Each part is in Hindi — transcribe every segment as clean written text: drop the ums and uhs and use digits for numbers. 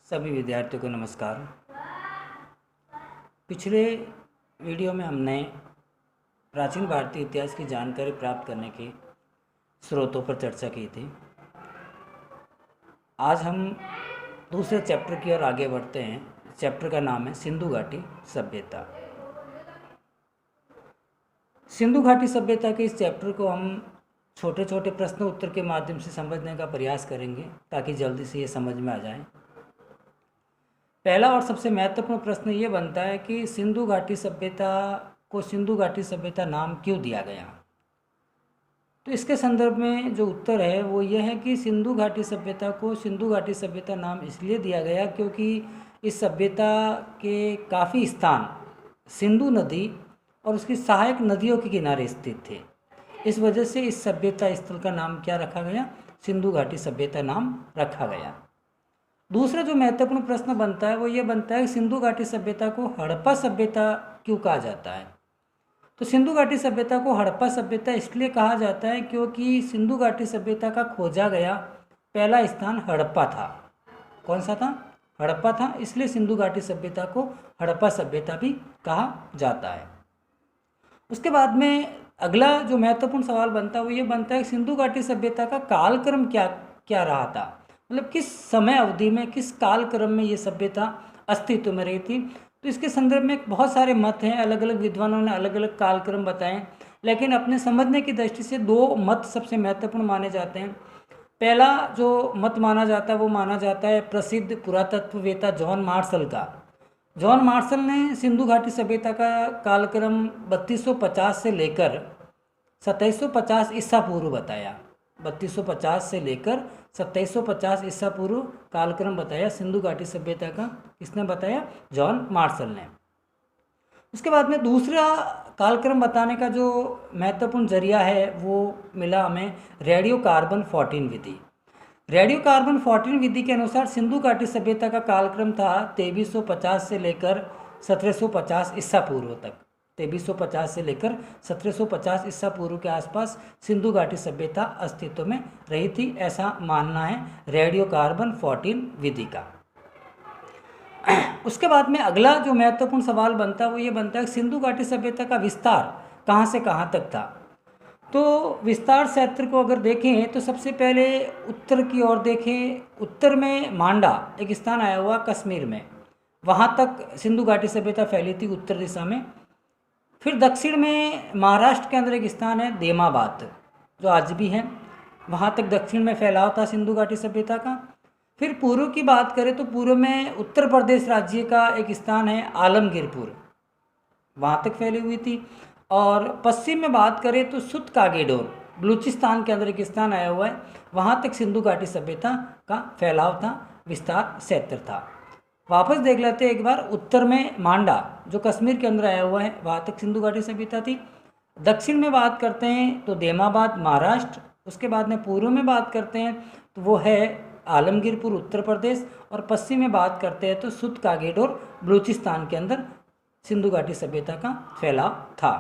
सभी विद्यार्थियों को नमस्कार। पिछले वीडियो में हमने प्राचीन भारतीय इतिहास की जानकारी प्राप्त करने के स्रोतों पर चर्चा की थी। आज हम दूसरे चैप्टर की ओर आगे बढ़ते हैं। चैप्टर का नाम है सिंधु घाटी सभ्यता। सिंधु घाटी सभ्यता के इस चैप्टर को हम छोटे छोटे प्रश्न उत्तर के माध्यम से समझने का प्रयास करेंगे ताकि जल्दी से ये समझ में आ जाए। पहला और सबसे महत्वपूर्ण प्रश्न ये बनता है कि सिंधु घाटी सभ्यता को सिंधु घाटी सभ्यता नाम क्यों दिया गया। तो इसके संदर्भ में जो उत्तर है वो ये है कि सिंधु घाटी सभ्यता को सिंधु घाटी सभ्यता नाम इसलिए दिया गया क्योंकि इस सभ्यता के काफ़ी स्थान सिंधु नदी और उसकी सहायक नदियों के किनारे स्थित थे। इस वजह से इस सभ्यता स्थल का नाम क्या रखा गया, सिंधु घाटी सभ्यता नाम रखा गया। दूसरा जो महत्वपूर्ण प्रश्न बनता है वो ये बनता है कि सिंधु घाटी सभ्यता को हड़प्पा सभ्यता क्यों कहा जाता है। तो सिंधु घाटी सभ्यता को हड़प्पा सभ्यता इसलिए कहा जाता है क्योंकि सिंधु घाटी सभ्यता का खोजा गया पहला स्थान हड़प्पा था। कौन सा था? हड़प्पा था। इसलिए सिंधु घाटी सभ्यता को हड़प्पा सभ्यता भी कहा जाता है। उसके बाद में अगला जो महत्वपूर्ण सवाल बनता है वो ये बनता है कि सिंधु घाटी सभ्यता का कालक्रम क्या रहा था, मतलब किस समय अवधि में, किस कालक्रम में ये सभ्यता अस्तित्व में रही थी। तो इसके संदर्भ में बहुत सारे मत हैं, अलग अलग विद्वानों ने अलग अलग कालक्रम बताए, लेकिन अपने समझने की दृष्टि से दो मत सबसे महत्वपूर्ण माने जाते हैं। पहला जो मत माना जाता है वो माना जाता है प्रसिद्ध पुरातत्ववेत्ता जॉन मार्शल का। जॉन मार्शल ने सिंधु घाटी सभ्यता का कालक्रम 3250 से लेकर 2750 ईसा पूर्व बताया। 3250 से लेकर 2750 ईसा पूर्व कालक्रम बताया सिंधु घाटी सभ्यता का। किसने बताया? जॉन मार्शल ने। उसके बाद में दूसरा कालक्रम बताने का जो महत्वपूर्ण जरिया है वो मिला हमें रेडियो कार्बन 14 विधि। रेडियो कार्बन 14 विधि के अनुसार सिंधु घाटी सभ्यता का कालक्रम था 2350 से लेकर 1750 ईसा पूर्व तक। 2350 से लेकर 1750 ईसा पूर्व के आसपास सिंधु घाटी सभ्यता अस्तित्व में रही थी, ऐसा मानना है रेडियो कार्बन 14 विधि का। उसके बाद में अगला जो महत्वपूर्ण सवाल बनता है वो ये बनता है कि सिंधु घाटी सभ्यता का विस्तार कहाँ से कहाँ तक था। तो विस्तार क्षेत्र को अगर देखें तो सबसे पहले उत्तर की ओर देखें। उत्तर में मांडा एक स्थान आया हुआ कश्मीर में, वहाँ तक सिंधु घाटी सभ्यता फैली थी उत्तर दिशा में। फिर दक्षिण में महाराष्ट्र के अंदर एक स्थान है देमाबाद जो आज भी है, वहाँ तक दक्षिण में फैलाव था सिंधु घाटी सभ्यता का। फिर पूर्व की बात करें तो पूर्व में उत्तर प्रदेश राज्य का एक स्थान है आलमगीरपुर, वहाँ तक फैली हुई थी। और पश्चिम में बात करें तो सुत कागेडोर बलूचिस्तान के अंदर एक स्थान आया हुआ है, वहाँ तक सिंधु घाटी सभ्यता का फैलाव था, विस्तार क्षेत्र था। वापस देख लेते हैं एक बार। उत्तर में मांडा जो कश्मीर के अंदर आया हुआ है, वहाँ तक सिंधु घाटी सभ्यता थी। दक्षिण में बात करते हैं तो देमाबाद महाराष्ट्र। उसके बाद में पूर्व में बात करते हैं तो वो है आलमगीरपुर उत्तर प्रदेश। और पश्चिम में बात करते हैं तो सुत कागेडोर बलूचिस्तान के अंदर सिंधु घाटी सभ्यता का फैलाव था।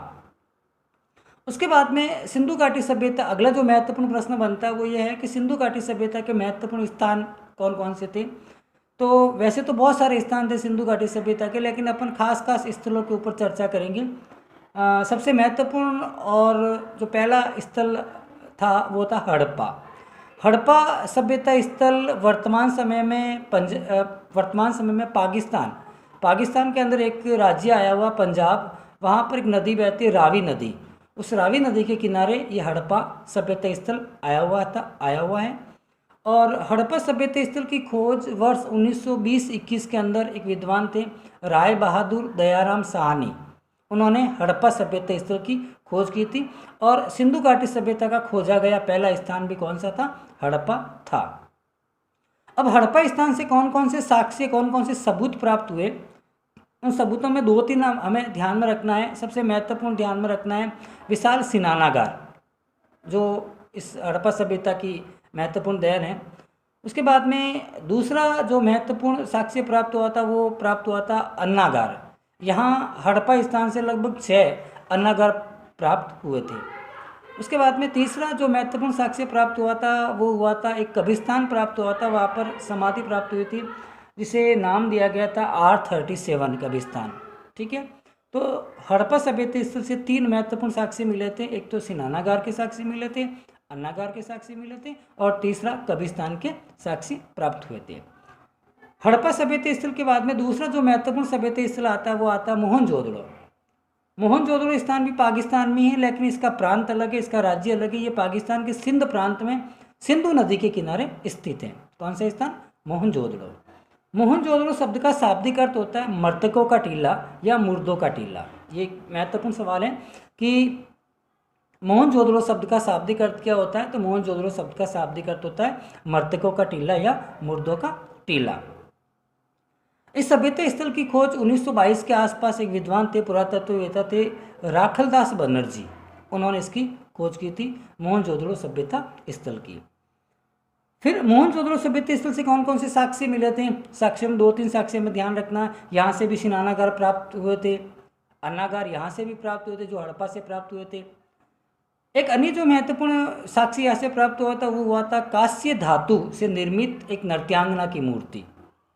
उसके बाद में सिंधु घाटी सभ्यता, अगला जो महत्वपूर्ण प्रश्न बनता है वो ये है कि सिंधु घाटी सभ्यता के महत्वपूर्ण स्थान कौन कौन से थे। तो वैसे तो बहुत सारे स्थान थे सिंधु घाटी सभ्यता के, लेकिन अपन खास स्थलों के ऊपर चर्चा करेंगे। सबसे महत्वपूर्ण और जो पहला स्थल था वो था हड़प्पा। हड़प्पा सभ्यता स्थल वर्तमान समय में पाकिस्तान के अंदर एक राज्य आया हुआ पंजाब, वहाँ पर एक नदी बहती है रावी नदी। उस रावी नदी के किनारे ये हड़प्पा सभ्यता स्थल आया हुआ है। और हड़प्पा सभ्यता स्थल की खोज वर्ष 1920-21 के अंदर एक विद्वान थे राय बहादुर दयाराम साहनी, उन्होंने हड़प्पा सभ्यता स्थल की खोज की थी। और सिंधु घाटी सभ्यता का खोजा गया पहला स्थान भी कौन सा था? हड़प्पा था। अब हड़प्पा स्थान से कौन कौन से साक्ष्य, कौन कौन से सबूत प्राप्त हुए, उन सबूतों में दो तीन हमें ध्यान में रखना है। सबसे महत्वपूर्ण ध्यान में रखना है विशाल स्नानागार जो इस हड़प्पा सभ्यता की महत्वपूर्ण देन है। उसके बाद में दूसरा जो महत्वपूर्ण साक्ष्य प्राप्त हुआ था वो प्राप्त हुआ था अन्नागार। यहाँ हड़प्पा स्थान से लगभग 6 अन्नागार प्राप्त हुए थे। उसके बाद में तीसरा जो महत्वपूर्ण साक्ष्य प्राप्त हुआ था वो हुआ था एक कब्रिस्तान प्राप्त हुआ था, वहाँ पर समाधि प्राप्त हुई थी जिसे नाम दिया गया था R37 कब्रिस्तान। ठीक है, तो हड़प्पा सभ्यता स्थल से 3 महत्वपूर्ण साक्ष्य मिले थे। एक तो स्नानागार के साक्ष्य मिले थे, अन्नागार के साक्ष्य मिले थे, और तीसरा कब्रिस्तान के साक्ष्य प्राप्त हुए थे। हड़प्पा सभ्यता स्थल के बाद में दूसरा जो महत्वपूर्ण सभ्यता स्थल आता है वो आता है मोहनजोदड़ो। मोहनजोदड़ो स्थान भी पाकिस्तान में है, लेकिन इसका प्रांत अलग है, इसका राज्य अलग है। ये पाकिस्तान के सिंध प्रांत में सिंधु नदी के किनारे स्थित है। कौन सा स्थान? मोहनजोदड़ो। मोहनजोदड़ो शब्द का शाब्दिक अर्थ होता है मृतकों का टीला या मुर्दों का टीला। ये एक महत्वपूर्ण सवाल है कि मोहनजोदड़ो शब्द का शाब्दिक अर्थ क्या होता है? तो मोहनजोदड़ो शब्द का शाब्दिक अर्थ होता है मृतकों का टीला या मुर्दों का टीला। इस सभ्यता स्थल की खोज 1922 के आसपास एक विद्वान थे, पुरातत्ववेत्ता थे, राखलदास बनर्जी। उन्होंने इसकी खोज की थी, मोहनजोदड़ो सभ्यता स्थल की। फिर मोहनजोदड़ो सभ्यता स्थल से कौन कौन से साक्ष्य मिले थे? साक्ष्य में 2-3 साक्ष्य में ध्यान रखना। यहाँ से भी स्नानागार प्राप्त हुए थे, अन्नागार यहाँ से भी प्राप्त हुए थे, जो हड़प्पा से प्राप्त हुए थे। एक अन्य जो महत्वपूर्ण साक्ष्य यहाँ से प्राप्त हुआ था वो हुआ था कांस्य धातु से निर्मित एक नृत्यांगना की मूर्ति।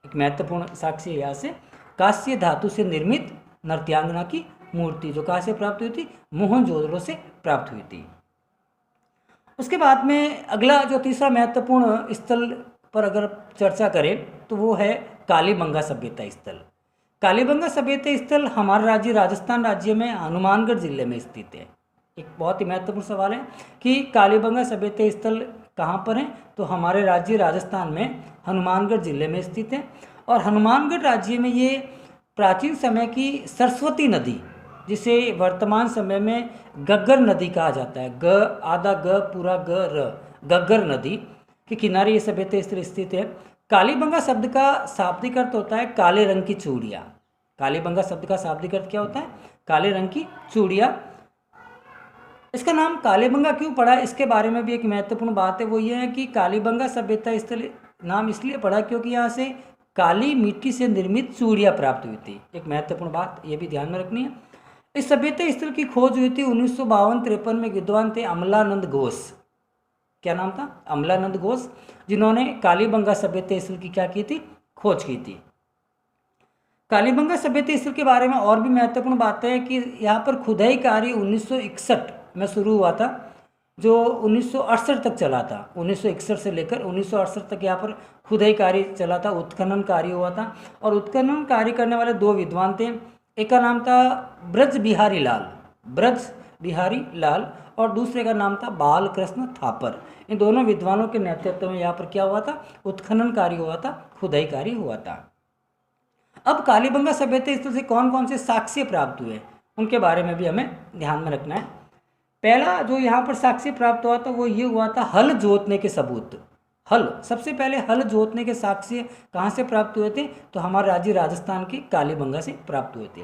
एक महत्वपूर्ण साक्ष्य यहाँ से कांस्य धातु से निर्मित नृत्यांगना की मूर्ति, जो कहाँ से प्राप्त हुई थी? मोहनजोदड़ो से प्राप्त हुई थी। उसके बाद में अगला जो तीसरा महत्वपूर्ण स्थल पर अगर चर्चा करें तो वो है कालीबंगा सभ्यता स्थल। कालीबंगा सभ्यता स्थल हमारा राज्य राजस्थान राज्य में हनुमानगढ़ जिले में स्थित है। एक बहुत ही महत्वपूर्ण सवाल है कि कालीबंगा सभ्यता स्थल कहाँ पर है? तो हमारे राज्य राजस्थान में हनुमानगढ़ जिले में स्थित है। और हनुमानगढ़ राज्य में ये प्राचीन समय की सरस्वती नदी, जिसे वर्तमान समय में गग्गर नदी कहा जाता है, ग आधा ग पूरा ग र, गग्गर नदी के किनारे ये सभ्यता स्थल स्थित है। कालीबंगा शब्द का शाब्दिक अर्थ होता है काले रंग की चूड़ियाँ। कालीबंगा शब्द का शाब्दिक अर्थ क्या होता है? काले रंग की चूड़ियाँ। इसका नाम कालीबंगा क्यों पड़ा, इसके बारे में भी एक महत्वपूर्ण बात है। वो ये है कि कालीबंगा सभ्यता स्थल नाम इसलिए पड़ा क्योंकि यहाँ से काली मिट्टी से निर्मित चूड़ियाँ प्राप्त हुई थी। एक महत्वपूर्ण बात ये भी ध्यान में रखनी है। इस सभ्यता स्थल की खोज हुई थी 1952-53 में। विद्वान थे अमलानंद घोष। क्या नाम था? अमलानंद घोष, जिन्होंने कालीबंगा सभ्यता स्थल की क्या की थी? खोज की थी। कालीबंगा सभ्यता स्थल के बारे में और भी महत्वपूर्ण बात है कि यहाँ पर खुदाई कार्य 1961 में शुरू हुआ था, जो 1968 तक चला था। 1961 से लेकर 1968 तक यहाँ पर खुदाई कार्य चला था, उत्खनन कार्य हुआ था। और उत्खनन कार्य करने वाले 2 विद्वान थे। एक का नाम था ब्रज बिहारी लाल और दूसरे का नाम था बालकृष्ण थापर। इन दोनों विद्वानों के नेतृत्व में यहाँ पर क्या हुआ था? उत्खनन कार्य हुआ था, खुदाई कार्य हुआ था। अब कालीबंगा सभ्यता स्थल से कौन कौन से साक्ष्य प्राप्त हुए, उनके बारे में भी हमें ध्यान में रखना है। पहला जो यहाँ पर साक्ष्य प्राप्त हुआ था वो ये हुआ था हल जोतने के सबूत। हल, सबसे पहले हल जोतने के साक्ष्य कहाँ से प्राप्त हुए थे? तो हमारे राज्य राजस्थान के कालीबंगा से प्राप्त हुए थे।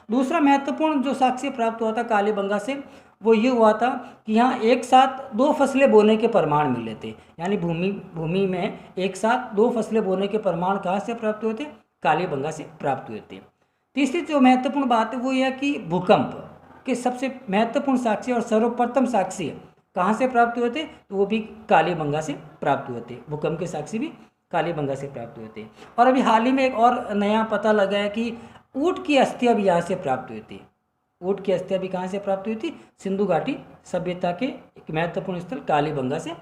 दूसरा महत्वपूर्ण जो साक्ष्य प्राप्त हुआ था कालीबंगा से वो ये हुआ था कि यहाँ एक साथ 2 फसलें बोने के प्रमाण मिले थे। यानी भूमि में एक साथ 2 फसलें बोने के प्रमाण कहाँ से प्राप्त हुए थे? कालीबंगा से प्राप्त हुए थे। तीसरी जो महत्वपूर्ण बात है वो यह कि भूकंप के सबसे महत्वपूर्ण साक्ष्य और सर्वप्रथम साक्ष्य कहाँ से प्राप्त हुए थे? तो वो भी कालीबंगा से प्राप्त हुए थे। भूकंप के साक्ष्य भी कालीबंगा से प्राप्त हुए थे। और अभी हाल ही में एक और नया पता लगा है कि ऊँट की अस्थियाँ भी यहाँ से प्राप्त हुई थी। ऊँट की अस्थियाँ भी कहाँ से प्राप्त हुई थी? सिंधु घाटी सभ्यता के एक महत्वपूर्ण स्थल कालीबंगा से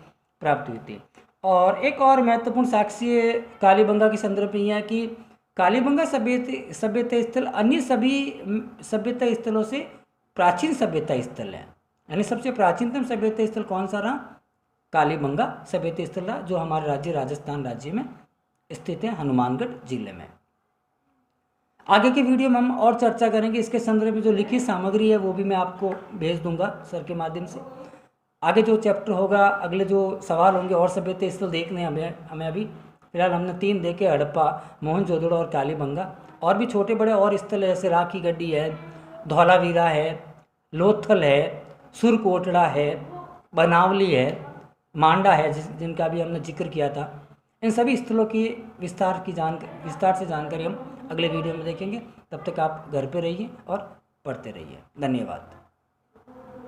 प्राप्त हुई थी। और एक और महत्वपूर्ण साक्ष्य कालीबंगा के संदर्भ में यह है कि कालीबंगा सभ्यता स्थल अन्य सभी सभ्यता स्थलों से प्राचीन सभ्यता स्थल है। यानी सबसे प्राचीनतम सभ्यता स्थल कौन सा रहा? कालीबंगा सभ्यता स्थल रहा, जो हमारे राज्य राजस्थान राज्य में स्थित है, हनुमानगढ़ जिले में। आगे के वीडियो में हम और चर्चा करेंगे। इसके संदर्भ में जो लिखित सामग्री है वो भी मैं आपको भेज दूंगा सर के माध्यम से। आगे जो चैप्टर होगा, अगले जो सवाल होंगे और सभ्यता स्थल देखने हमें अभी फिलहाल हमने 3 देखे, हड़प्पा, मोहनजोदड़ो और कालीबंगा। और भी छोटे बड़े और स्थल जैसे राखी गड्डी है, धौलावीरा है, लोथल है, सुरकोटड़ा है, बनावली है, मांडा है, जिनका भी हमने जिक्र किया था। इन सभी स्थलों की विस्तार से जानकारी हम अगले वीडियो में देखेंगे। तब तक आप घर पे रहिए और पढ़ते रहिए। धन्यवाद।